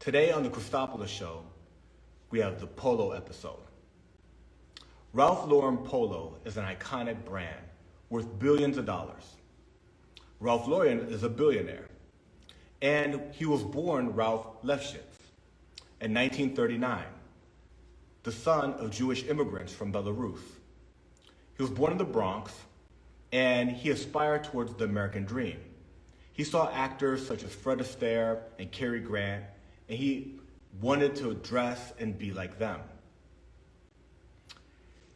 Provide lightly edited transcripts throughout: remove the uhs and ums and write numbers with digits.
Today on the Cristopolis show, we have the Polo episode. Ralph Lauren Polo is an iconic brand worth billions of dollars. Ralph Lauren is a billionaire, and he was born Ralph Lefschitz in 1939, the son of Jewish immigrants from Belarus. He was born in the Bronx, and he aspired towards the American dream. He saw actors such as Fred Astaire and Cary Grant, and he wanted to dress and be like them.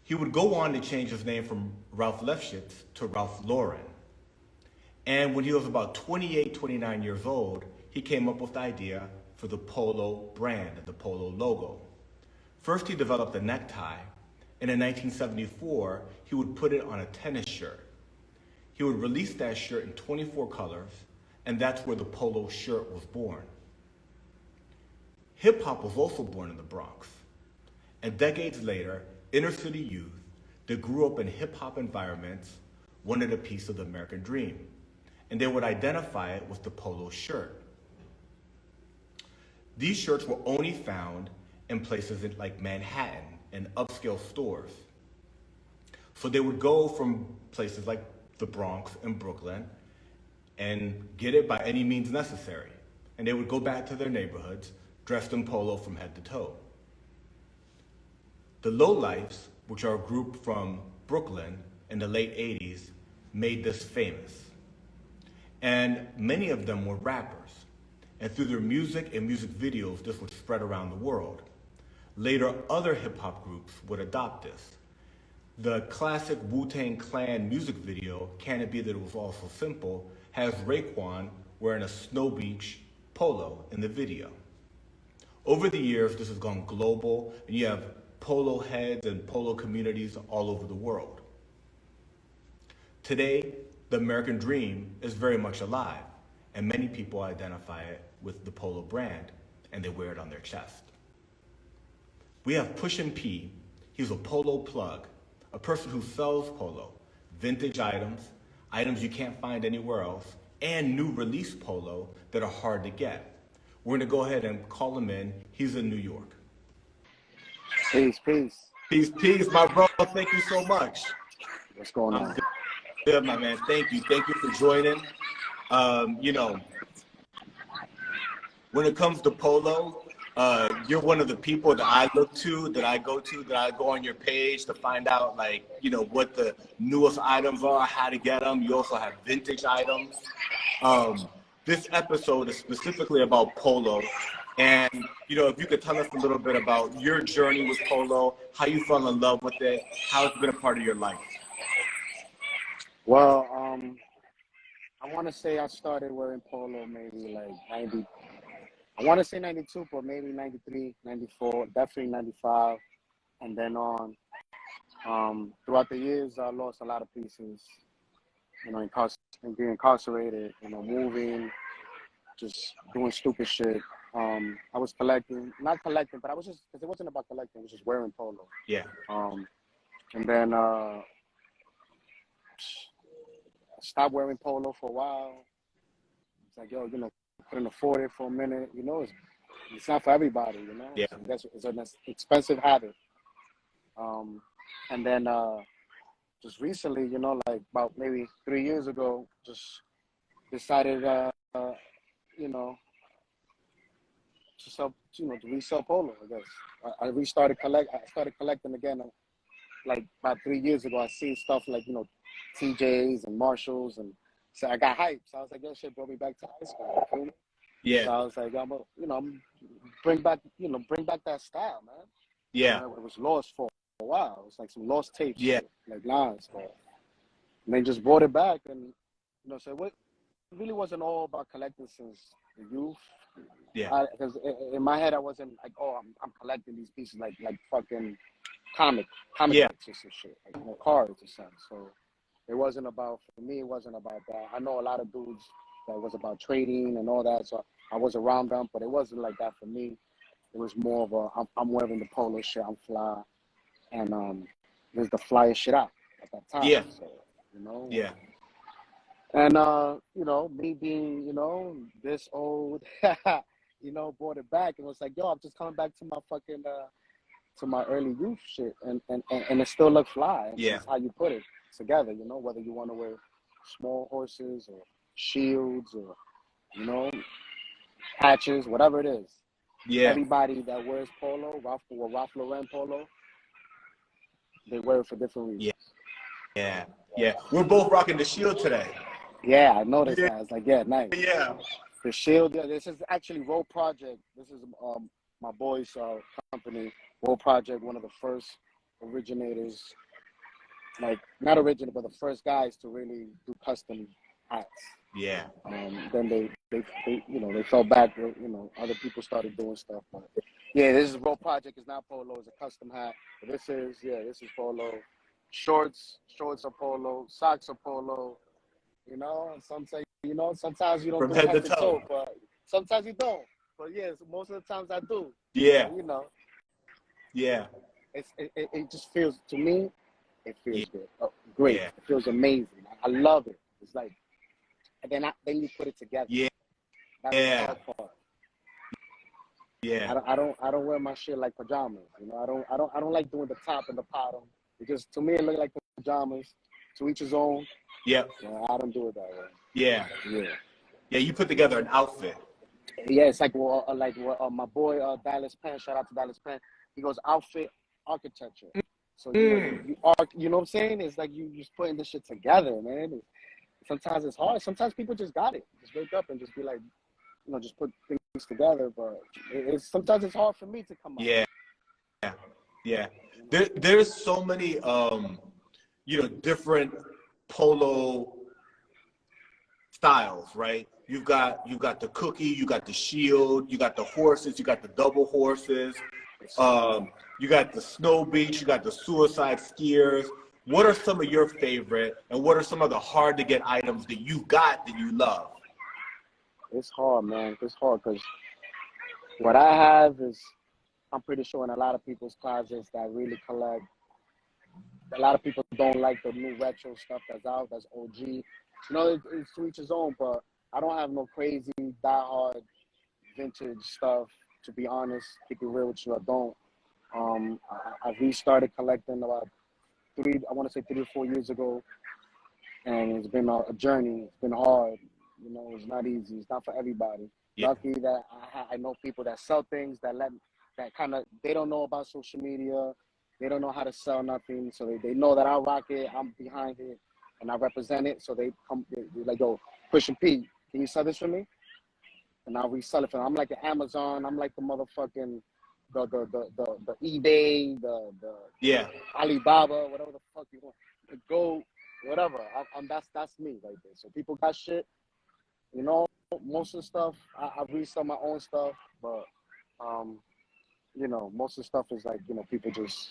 He would go on to change his name from Ralph Lefschitz to Ralph Lauren. And when he was about 28, 29 years old, he came up with the idea for the Polo brand, the Polo logo. First, he developed a necktie, and in 1974, he would put it on a tennis shirt. He would release that shirt in 24 colors, and that's where the Polo shirt was born. Hip-hop was also born in the Bronx, and decades later, inner-city youth that grew up in hip-hop environments wanted a piece of the American dream, and they would identify it with the Polo shirt. These shirts were only found in places like Manhattan and upscale stores. So they would go from places like the Bronx and Brooklyn and get it by any means necessary. And they would go back to their neighborhoods dressed in polo from head to toe. The Lowlifes, which are a group from Brooklyn in the late 80s, made this famous. And many of them were rappers. And through their music and music videos, this would spread around the world. Later, other hip-hop groups would adopt this. The classic Wu-Tang Clan music video, Can It Be That It Was All So Simple, has Raekwon wearing a Snow Beach polo in the video. Over the years, this has gone global, and you have polo heads and polo communities all over the world. Today, the American dream is very much alive, and many people identify it with the Polo brand, and they wear it on their chest. We have Pushin' P. He's a polo plug, a person who sells polo, vintage items, items you can't find anywhere else, and new release polo that are hard to get. We're gonna go ahead and call him in. He's in New York. Peace, peace. Peace, my bro. Thank you so much. What's going on? Good, my man. Thank you. Thank you for joining. When it comes to polo, you're one of the people that I look to, that I go on your page to find out, what the newest items are, how to get them. You also have vintage items. This episode is specifically about polo. And, if you could tell us a little bit about your journey with polo, how you fell in love with it, how it's been a part of your life. Well, I want to say I started wearing polo maybe like 90. I want to say 92, but maybe 93, 94, definitely 95. And then on, throughout the years, I lost a lot of pieces, being incarcerated, moving, just doing stupid shit. I was not collecting, but I was just, because it wasn't about collecting, it was just wearing polo. Yeah. And then I stopped wearing polo for a while. It's like, couldn't afford it for a minute. It's not for everybody, Yeah. It's an expensive habit. And then just recently, like about maybe 3 years ago, just decided, to resell polo, I guess. I started collecting again, like about 3 years ago. I seen stuff like, TJs and Marshalls, and so I got hyped. So I was like, yo, shit brought me back to high school. You feel me? Yeah. So I was like, I'm bring back that style, man. Yeah. It was lost for a while. It was like some lost tapes. Yeah. Like lines. And they just brought it back, and so it really wasn't all about collecting since the youth. Yeah. Because in my head, I wasn't like, oh, I'm collecting these pieces like fucking comic Yeah. books or some shit, like cards or something. So it wasn't about, for me, it wasn't about that. I know a lot of dudes that was about trading and all that, so I was around them, but it wasn't like that for me. It was more of I'm wearing the polo shit, I'm fly, and there's the flyest shit out at that time. Yeah. So, Yeah. And me being, this old, brought it back and was like, yo, I'm just coming back to my fucking to my early youth shit, and it still look fly. And Yeah. it's how you put it together, whether you want to wear small horses or shields or patches, whatever it is. Yeah. Everybody that wears polo, Ralph Lauren polo, they wear it for different reasons. Yeah. We're both rocking the shield today. Yeah, I noticed that. It's like, yeah, nice. Yeah. The shield. Yeah, this is actually Roll Project. This is my boy's company, Roll Project. One of the first originators, like not original, but the first guys to really do custom hats. Yeah. Then they fell back. Other people started doing stuff. But yeah, this is Roll Project. It's not polo. It's a custom hat. But this is polo. Shorts are polo. Socks are polo. Sometimes sometimes you don't From do head head to to toe. toe, but sometimes you don't. But yes, most of the times I do. Yeah. Yeah. It just feels, to me, it feels good. Great. Yeah. It feels amazing. I love it. It's like, and then you put it together. Yeah. That's the hard part. Yeah. I don't wear my shit like pajamas. I don't like doing the top and the bottom. Because to me it look like pajamas. To each his own. Yep. I don't do it that way. Yeah. Yeah, you put together an outfit. Yeah, it's like my boy Dallas Penn. Shout out to Dallas Penn. He goes outfit architecture. So you know what I'm saying? It's like you just putting this shit together, man. Sometimes it's hard. Sometimes people just got it. Just wake up and just be like, just put things together. But sometimes it's hard for me to come up. Yeah. There's so many different polo styles, right? You've got the cookie, you got the shield, you got the horses, you got the double horses, you got the snow beach, you got the suicide skiers. What are some of your favorite, and what are some of the hard to get items that you got that you love? It's hard, man. It's hard because what I have is, I'm pretty sure in a lot of people's closets that really collect. A lot of people don't like the new retro stuff that's out, that's OG. It's to each his own, but I don't have no crazy, diehard, vintage stuff, to be honest. Keep it real with you, I don't. I restarted collecting about 3 or 4 years ago, and it's been a journey. It's been hard. It's not easy. It's not for everybody. Yeah. Lucky that I know people that sell things that they don't know about social media. They don't know how to sell nothing, so they know that I rock it, I'm behind it, and I represent it. So they're like, yo, Christian P, can you sell this for me? And I'll resell it for them. I'm like the Amazon. I'm like the motherfucking the eBay, the Alibaba, whatever the fuck you want, the Go, whatever. That's me right there. So people got shit. Most of the stuff I resell my own stuff, but most of the stuff is like, people just,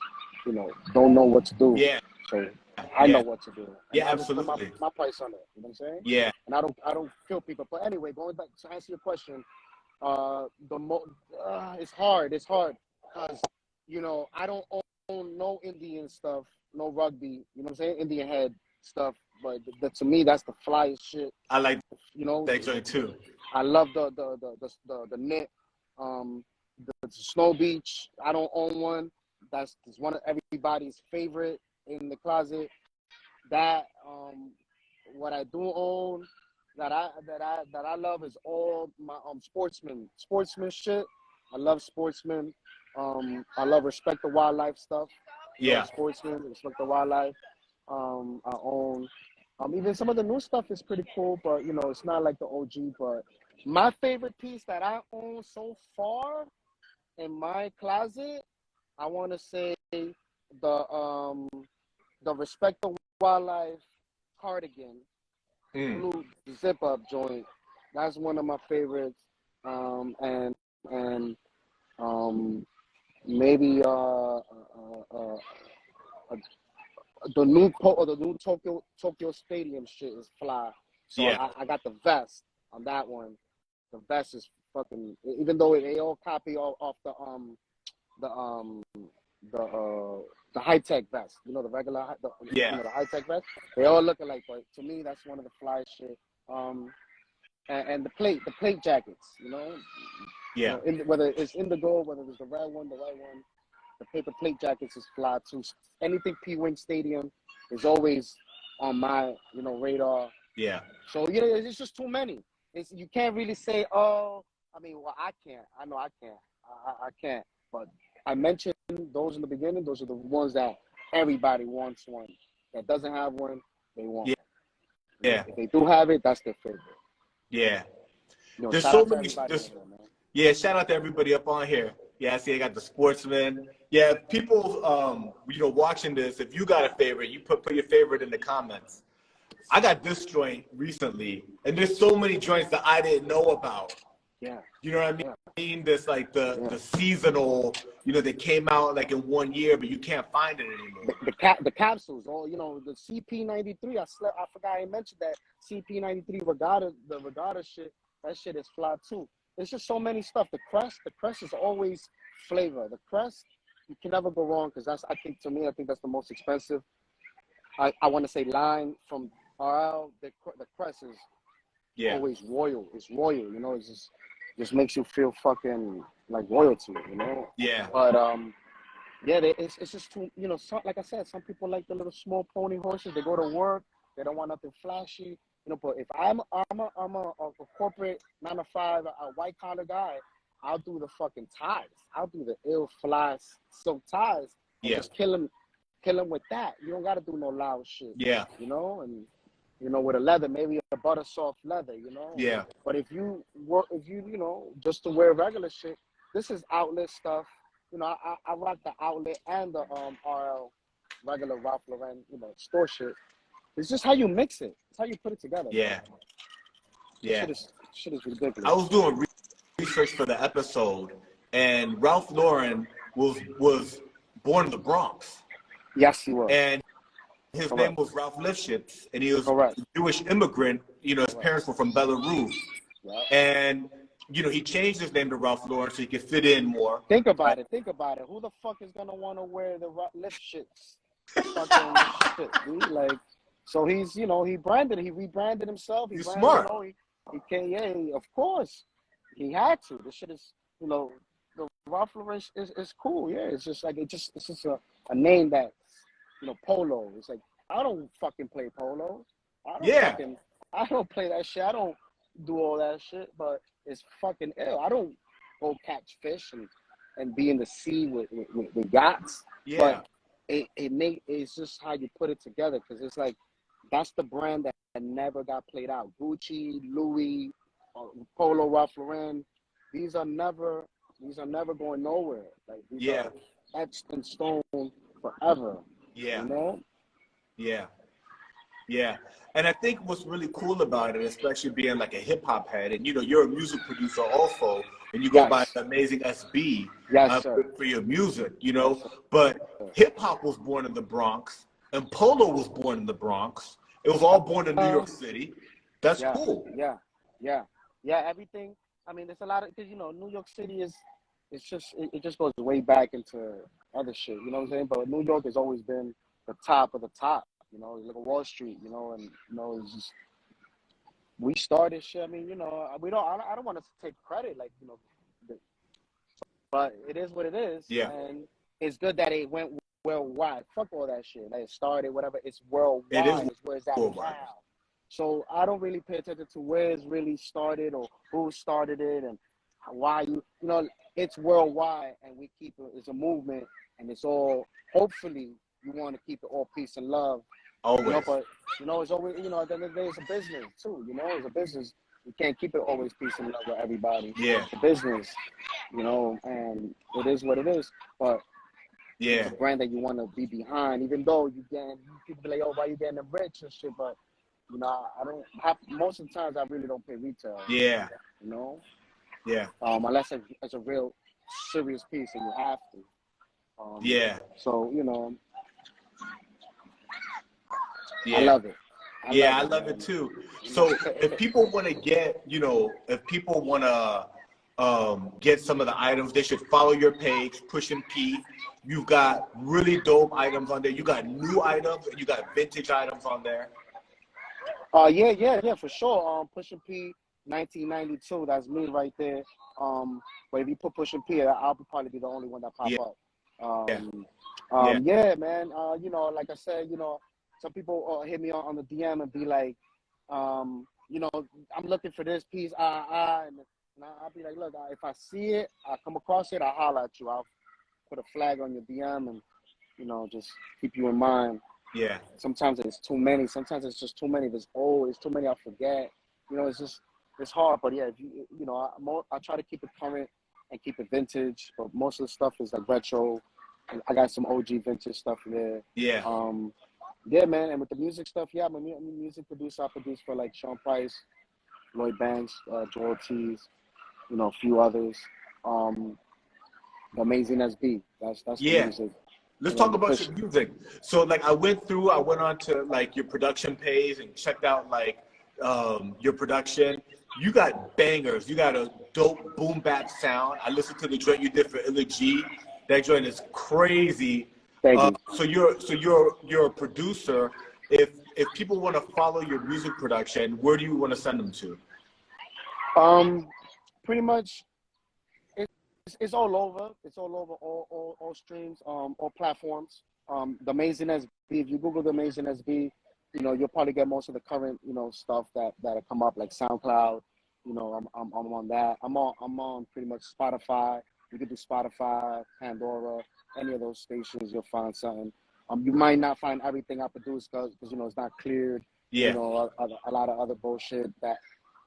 don't know what to do. Yeah. So I know what to do. And Yeah, I just absolutely. put my price on it. You know what I'm saying? Yeah. And I don't feel people. But anyway, going back to answer your question, it's hard. It's hard because, I don't own no Indian stuff, no rugby. You know what I'm saying? Indian head stuff. But to me, that's the flyest shit. I like that joint too. I love the knit. The Snow Beach, I don't own one. That's one of everybody's favorite in the closet. That what I do own that I love is all my sportsman shit. I love sportsman. I love respect the wildlife stuff. Yeah. Sportsman, respect the wildlife. I own even some of the new stuff is pretty cool, but it's not like the OG. But my favorite piece that I own so far in my closet, I want to say the Respect the Wildlife cardigan, blue zip up joint. That's one of my favorites. And maybe the new Tokyo Stadium shit is fly. So I got the vest on that one. The vest is fucking, even though they all copy off the high tech vest, the regular the high tech vest. They all look alike, but to me that's one of the fly shit. And the plate jackets, Yeah. Whether it's indigo, whether it's the red one, the white one, the paper plate jackets is fly too. Anything P-Wing Stadium is always on my, radar. Yeah. So it's just too many. You can't really say, oh, I mean, well, I can't. I know I can't. I can't. But I mentioned those in the beginning. Those are the ones that everybody wants one. That doesn't have one, they want. Yeah. Yeah. If they do have it, that's their favorite. Yeah. There's shout so out to many. everybody in there, man. Yeah, shout out to everybody up on here. Yeah, I see I got the sportsman. Yeah, people, watching this, if you got a favorite, you put your favorite in the comments. I got this joint recently, and there's so many joints that I didn't know about. Yeah. You know what I mean? Yeah. This like the seasonal, they came out like in 1 year, but you can't find it anymore. The capsules, the CP93. I forgot I mentioned that CP93 the regatta shit. That shit is fly too. There's just so many stuff. The crest is always flavor. The crest, you can never go wrong because I think that's the most expensive. I want to say line from RL. The crest is always royal. It's royal. It's just makes you feel fucking like royalty. Yeah. But it's just too. Like I said, some people like the little small pony horses. They go to work. They don't want nothing flashy. But if I'm a corporate 9 to 5, a white collar guy, I'll do the fucking ties. I'll do the ill fly silk ties. And just kill him with that. You don't gotta do no loud shit. Yeah. And with a leather, maybe a butter soft leather. Yeah. But if you just to wear regular shit, this is outlet stuff. I rock the outlet and the RL regular Ralph Lauren store shit. It's just how you mix it. It's how you put it together. Yeah. Yeah. Shit is ridiculous. I was doing research for the episode, and Ralph Lauren was born in the Bronx. Yes, he was. And his name was Ralph Lifshitz, and he was a Jewish immigrant. His parents were from Belarus. Yep. And, he changed his name to Ralph Lauren so he could fit in more. Think about it. Who the fuck is going to want to wear the Lifshitz fucking shit, dude? Like, so he's, he rebranded himself. He's smart. Of course. He had to. This shit is, the Ralph Lauren is cool. Yeah, it's just a name that, Polo. It's like, I don't fucking play polo. I don't play that shit. I don't do all that shit, but it's fucking ill. I don't go catch fish and be in the sea with yachts. Yeah. But it's just how you put it together, because it's like, that's the brand that never got played out. Gucci, Louis, Polo, Ralph Lauren, these are never going nowhere. Like, these are etched in stone forever. Yeah. Yeah. Yeah. And I think what's really cool about it, especially being like a hip hop head, and you're a music producer also, and you go by the Amazing SB for your music, But hip hop was born in the Bronx, and Polo was born in the Bronx. It was all born in New York City. That's cool. Yeah. Everything. I mean, there's a lot of, because New York City it just goes way back into other shit. You know what I'm saying? But New York has always been the top of the top. Look at Wall Street. It's just, we started shit. I mean, I don't want to take credit, like, but it is what it is. Yeah. And it's good that it went worldwide. Fuck all that shit. Like, it started, whatever. It's worldwide. It's where it's at now. So I don't really pay attention to where it's really started or who started it and why it's worldwide, and we keep it. It's a movement, and it's all, hopefully, you want to keep it all peace and love. Always. But, it's always, at the end of the day, it's a business, too. It's a business. You can't keep it always peace and love with everybody. Yeah. It's a business, and it is what it is. But it's a brand that you want to be behind, even though people be like, oh, why you getting them rich and shit? But, I don't have, most of the times I really don't pay retail. Yeah. Yeah. Unless it's a real serious piece and you have to. So, I love it. I love it too. So if people want to get, get some of the items, they should follow your page, Push and P. You've got really dope items on there. You got new items and you got vintage items on there. Yeah, for sure. Push and P 1992. That's me right there. But if you put Push and P, I'll probably be the only one that pop Yeah, up. yeah, yeah, Yeah, man. Like I said, some people hit me on the DM and be like, I'm looking for this piece, and I'll be like, look, if I see it, I come across it, I'll holler at you. I'll put a flag on your DM and, just keep you in mind. yeah, Sometimes it's too many. Sometimes it's just too many. There's always too many. I forget. It's hard. But yeah, if I try to keep it current and keep it vintage. But most of the stuff is like retro. And I got some OG vintage stuff there. yeah. Yeah, man. And with the music stuff, yeah, I'm a music producer. I produce for like Sean Price, Lloyd Banks, Joel Ortiz, a few others. The Amazing SB. That's the Yeah. music. Let's talk The about push. your music. So like I went on to like your production page and checked out like your production. You got bangers. You got a dope boom bap sound. I listened to the joint you did for Illa G. That joint is crazy. Thank you. So you're a producer. If people want to follow your music production, where do you want to send them to? Pretty much. It's all over. It's all over all streams, all platforms. The Amazing SB. If you Google the Amazing SB, you'll probably get most of the current, stuff that'll come up like SoundCloud. I'm on that. I'm on pretty much Spotify. You can do Spotify, Pandora, any of those stations. You'll find something. You might not find everything I produce because it's not cleared. Yeah. A lot of other bullshit that.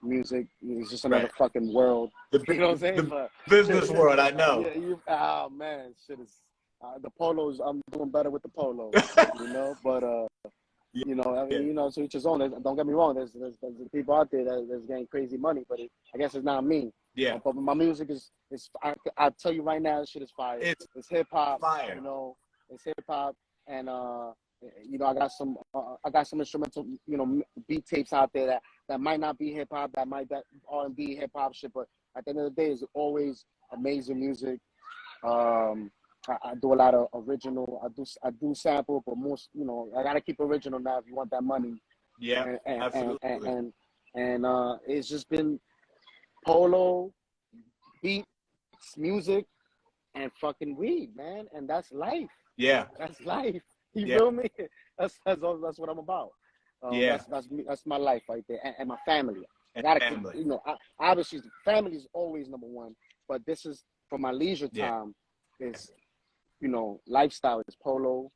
Music is just another fucking world. You know what I'm saying? The business world, I know. Yeah, man, shit is the polos. I'm doing better with the polo, But so each his own. Don't get me wrong. There's people out there that's getting crazy money, but I guess it's not me. Yeah. But my music is I tell you right now, this shit is fire. It's hip hop. Fire. It's hip hop, and I got some instrumental, beat tapes out there that might not be hip hop, that might be R&B hip hop shit, but at the end of the day, it's always amazing music. I do a lot of original. I do sample, but most, I gotta keep original now if you want that money. Yeah, absolutely. And it's just been polo, beats, music, and fucking weed, man, and that's life. Yeah, that's life. You feel me? That's what I'm about. That's my life right there, and my family. I gotta keep, obviously family is always number one, but this is for my leisure time. It's lifestyle is polo,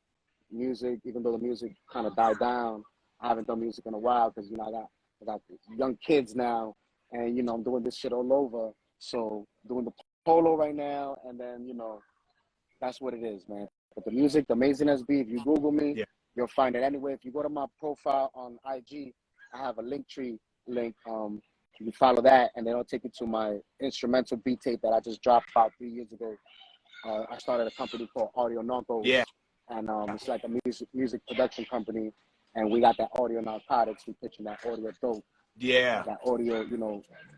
music. Even though the music kind of died down, I haven't done music in a while because I got young kids now, and I'm doing this shit all over. So doing the polo right now, and then that's what it is, man. But the music, the Amazing SB, if you Google me, you'll find it anywhere. If you go to my profile on IG, I have a Linktree link. You can follow that, and then it'll take you to my instrumental beat tape that I just dropped about 3 years ago. I started a company called Audio Narcos. Yeah. And it's like a music production company, and we got that audio narcotics. We pitching that audio dope. Yeah. That audio,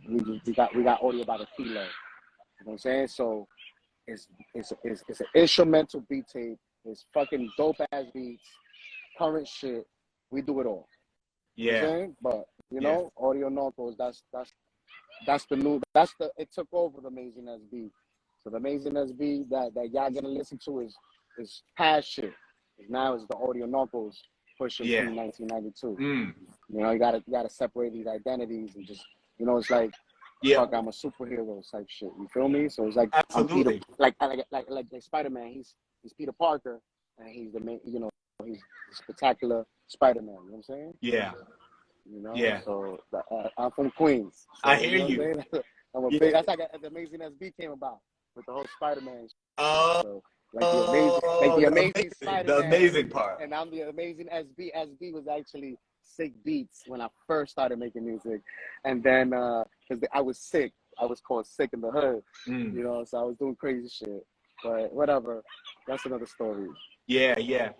we got audio by the kilo. You know what I'm saying? So it's an instrumental beat tape. It's fucking dope ass beats, current shit. We do it all. You know what I'm saying? But Audio Narcos, it took over the Amazing SB. So the Amazing SB that y'all gonna listen to is past shit. Now it's the Audio Narcos pushing through 1992. You gotta separate these identities and just it's like fuck, I'm a superhero type shit. You feel me? So it's like absolutely. I'm Peter, like Spider-Man. He's Peter Parker, and he's the main. He's spectacular Spider-Man. You know what I'm saying? Yeah. Yeah. So I'm from Queens. So, I hear you. I'm a big. That's like the Amazing SB came about with the whole Spider-Man. So, the amazing Spider-Man, the amazing part. And I'm the Amazing SB. SB was actually Sick Beats when I first started making music, and then because I was sick, I was called Sick in the Hood. So I was doing crazy shit. But whatever, that's another story. Yeah.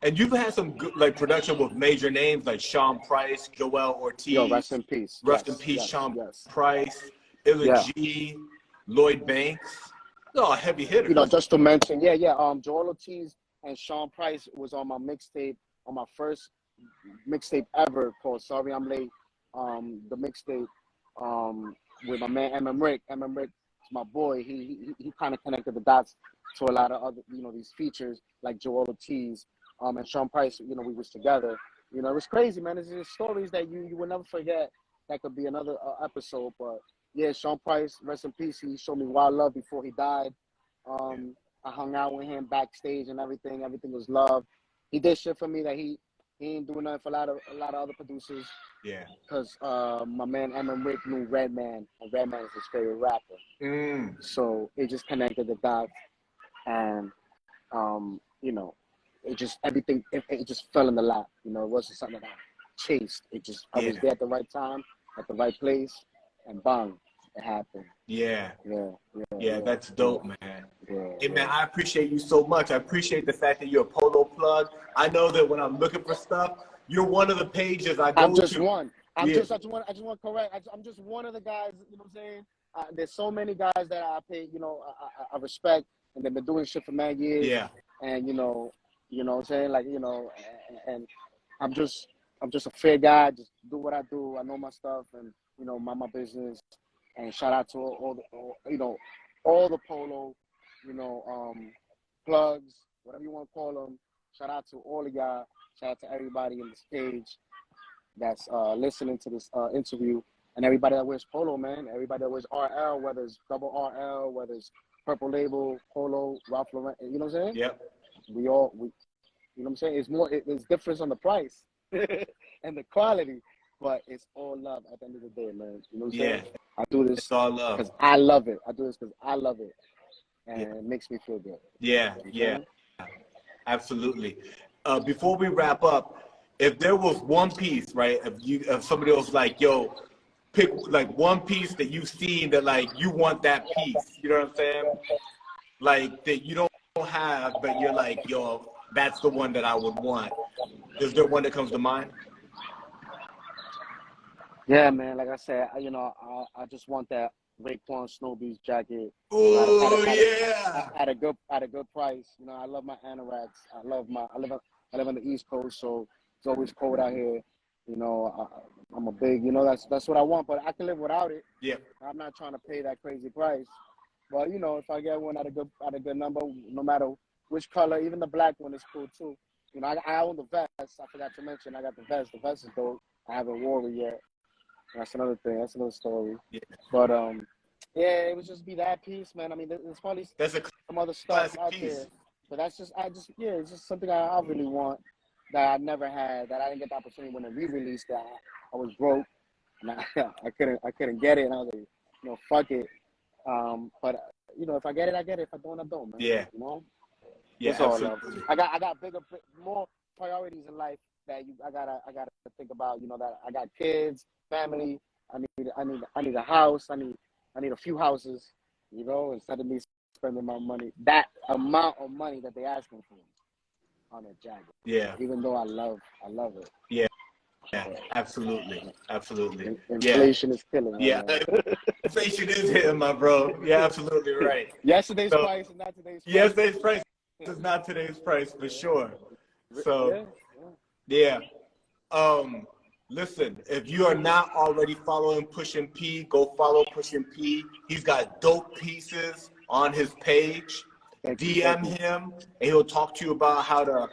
And you've had some good production with major names like Sean Price, Joel Ortiz. Yo, rest in peace. Rest in peace, Sean Price, Illa G, Lloyd Banks. Oh, heavy hitters. Just to mention, Joel Ortiz and Sean Price was on my mixtape, on my first mixtape ever called Sorry I'm Late. The mixtape, with my man MM Rick. MM Rick is my boy. He kind of connected the dots to a lot of other, these features like Joel Ortiz, and Sean Price. We was together. It was crazy, man. It's just stories that you will never forget. That could be another episode. But yeah, Sean Price, rest in peace. He showed me wild love before he died. I hung out with him backstage and everything. Everything was love. He did shit for me that he ain't doing nothing for a lot of other producers. Yeah. Because my man MM Rick knew Redman, and Redman is his favorite rapper. So it just connected the dots, and it just everything. It just fell in the lap. It wasn't something that I chased. I was there at the right time, at the right place, and bang, it happened. Yeah. Yeah. That's dope, man. Yeah, Hey, man, I appreciate you so much. I appreciate the fact that you're a Polo plug. I know that when I'm looking for stuff, you're one of the pages I go to. I'm just one. I just want to correct. I'm just one of the guys. You know what I'm saying? There's so many guys that I pay. I respect, and they've been doing shit for many years. Yeah. And you know what I'm saying? Like and I'm just a fair guy. Just do what I do. I know my stuff, and mind my business. And shout out to all the Polo, plugs, whatever you want to call them. Shout out to all of y'all. Shout out to everybody in this page that's listening to this interview, and everybody that wears Polo, man. Everybody that wears RL, whether it's double RL, whether it's Purple Label, Polo, Ralph Lauren. You know what I'm saying? Yep. We you know what I'm saying? It's difference on the price and the quality, but it's all love at the end of the day, man. You know what I'm saying? I do this because I love it. I do this because I love it, and it makes me feel good. Yeah. Absolutely. Before we wrap up, if there was one piece, right? If somebody was like, "Yo, pick like one piece that you've seen that like you want that piece," you know what I'm saying? Like that you don't have, but you're like, "Yo, that's the one that I would want." Is there one that comes to mind? Yeah, man. Like I said, I just want that Raekwon Snow Beach jacket. Oh yeah. At a good price. I love my anoraks. I live on the East Coast, so it's always cold out here. I'm a big. That's what I want, but I can live without it. Yeah. I'm not trying to pay that crazy price. But if I get one at a good number, no matter which color, even the black one is cool too. I own the vest. I forgot to mention I got the vest. The vest is dope. I haven't worn it yet. That's another thing. That's another story. Yeah. But it would just be that piece, man. I mean, there's probably some other stuff out there, but it's just something I really want that I never had, that I didn't get the opportunity when they re-released that. I was broke, and I couldn't get it, and I was like, fuck it. But if I get it, I get it. If I don't, I don't, man. Yeah. Yeah, that's all absolutely. I got more priorities in life that I gotta think about. That I got kids, family. I need a house. I need a few houses. Instead of me spending my money, that amount of money that they asking for on a jacket. Yeah. Even though I love it. Yeah. Yeah. Absolutely. Inflation is killing. Yeah. Inflation is hitting, my bro. Yeah, absolutely right. Yesterday's price is not today's price. Yesterday's price is not today's price for sure. So yeah. Listen, if you are not already following Pushin P, go follow Pushin P. He's got dope pieces on his page. DM him, and he'll talk to you about how to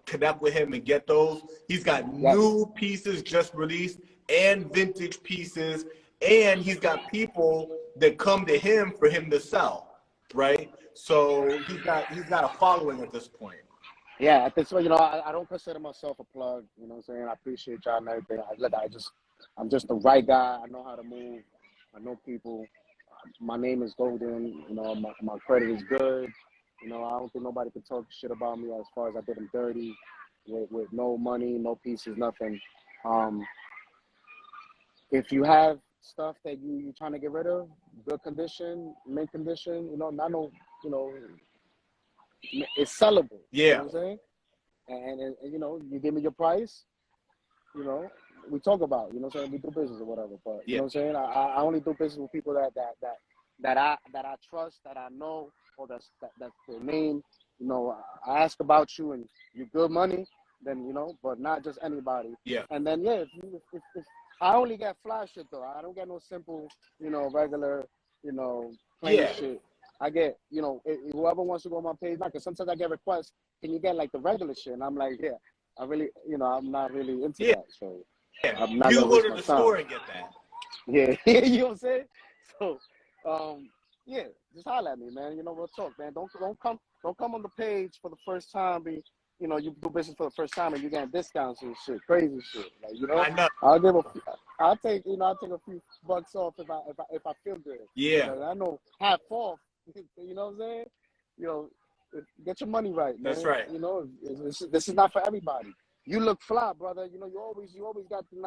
connect with him and get those. He's got new pieces just released and vintage pieces, and he's got people that come to him for him to sell, right? So he's got a following at this point. Yeah, I think so. I don't consider myself a plug. You know what I'm saying? I appreciate y'all and everything. I'm just the right guy. I know how to move. I know people. My name is golden. My credit is good. I don't think nobody can talk shit about me as far as I did them dirty with no money, no pieces, nothing. If you have stuff that you're trying to get rid of, good condition, mint condition, it's sellable. Yeah. You know what I'm saying? And you give me your price, we talk about, we do business or whatever. But you know what I'm saying? I only do business with people that I trust, that I know, or that's their name. I ask about you and you're good money, then but not just anybody. Yeah. And then if I only get fly shit though. I don't get no simple, you know, regular, you know, plain shit. I get, you know, whoever wants to go on my page, because sometimes I get requests, can you get like the regular shit? And I'm like, yeah, I really, you know, I'm not really into that. So I'm not you gonna go waste to my the time. store and get that. Yeah, you know what I'm saying? So, yeah, just holler at me, man. You know, we'll talk, man. Don't come on the page for the first time. You know, you do business for the first time and you getting discounts and shit, crazy shit. Like, you know, I know. I'll take a few bucks off if I feel good. Yeah. But I know half off. You know what I'm saying? You know, get your money right, man. That's right. You know, this is not for everybody. You look fly, brother. You know, you always got the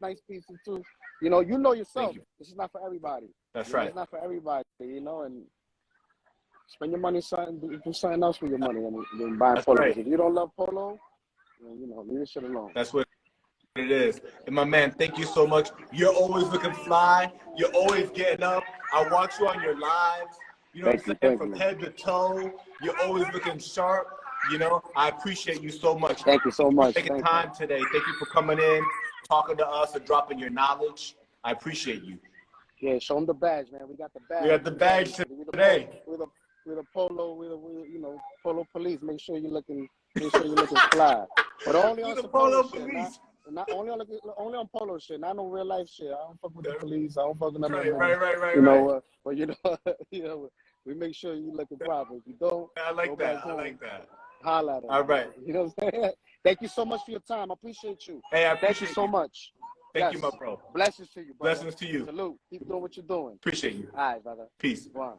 nice pieces too. You know yourself. This is not for everybody. That's right. It's not for everybody. You know, and spend your money do something else with your money than buying polo. Right. If you don't love polo, you know, leave this shit alone. That's what it is. And my man, thank you so much. You're always looking fly. You're always getting up. I watch you on your lives. You know what I'm saying? From head to toe, you're always looking sharp. You know, I appreciate you so much. Thank you so much. Thank you for taking time today. Thank you for coming in, talking to us, and dropping your knowledge. I appreciate you. Yeah, show them the badge, man. We got the badge. We got the badge today. We're the polo, you know, polo police. Make sure you're looking fly. But only on some polo shit. Not only on polo shit, not on real life shit. I don't fuck with the police. I don't fuck with none of them. Right. You know, but you know, we make sure you looking proper. If you don't, I like that. Holla at them. All right. You know what I'm saying? Thank you so much for your time. I appreciate you. Hey, I Thank you so much. Thank you, my bro. Blessings to you, brother. Blessings to you. Salute. Keep doing what you're doing. Appreciate you. All right, brother. Peace. One.